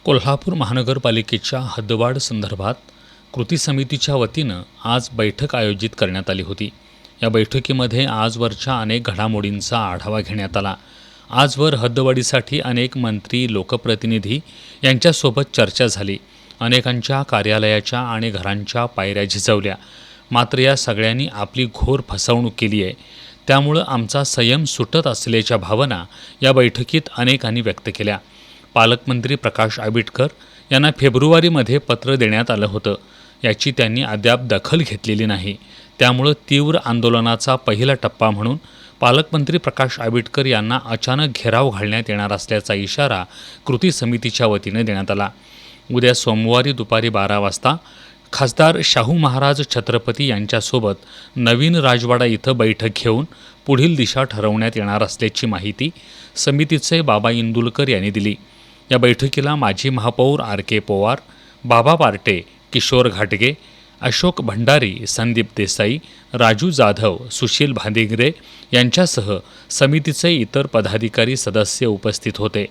कोल्हापूर महानगरपालिकेच्या हद्दवाढ संदर्भात कृती समितीच्या वतीनं आज बैठक आयोजित करण्यात आली होती. या बैठकीमध्ये आजवरच्या अनेक घडामोडींचा आढावा घेण्यात आला. आजवर हद्दवाढीसाठी अनेक मंत्री, लोकप्रतिनिधी यांच्यासोबत चर्चा झाली. अनेकांच्या कार्यालयाच्या आणि घरांच्या पायऱ्या झिजवल्या. मात्र या सगळ्यांनी आपली घोर फसवणूक केली आहे. त्यामुळं आमचा संयम सुटत असल्याच्या भावना या बैठकीत अनेकांनी व्यक्त केल्या. पालकमंत्री प्रकाश आंबेडकर यांना फेब्रुवारीमध्ये पत्र देण्यात आलं होतं. याची त्यांनी अद्याप दखल घेतलेली नाही. त्यामुळं तीव्र आंदोलनाचा पहिला टप्पा म्हणून पालकमंत्री प्रकाश आंबेडकर यांना अचानक घेराव घालण्यात येणार असल्याचा इशारा कृती समितीच्या वतीने देण्यात आला. उद्या सोमवारी दुपारी 12 वाजता खासदार शाहू महाराज छत्रपती यांच्यासोबत नवीन राजवाडा इथं बैठक घेऊन पुढील दिशा ठरवण्यात येणार असल्याची माहिती समितीचे बाबा इंदुलकर यांनी दिली. या बैठकीला माजी महापौर RK पवार, बाबा पार्टे, किशोर घाटगे, अशोक भंडारी, संदीप देसाई, राजू जाधव, सुशील भांदिगरे यांच्यासह समितीचे इतर पदाधिकारी सदस्य उपस्थित होते.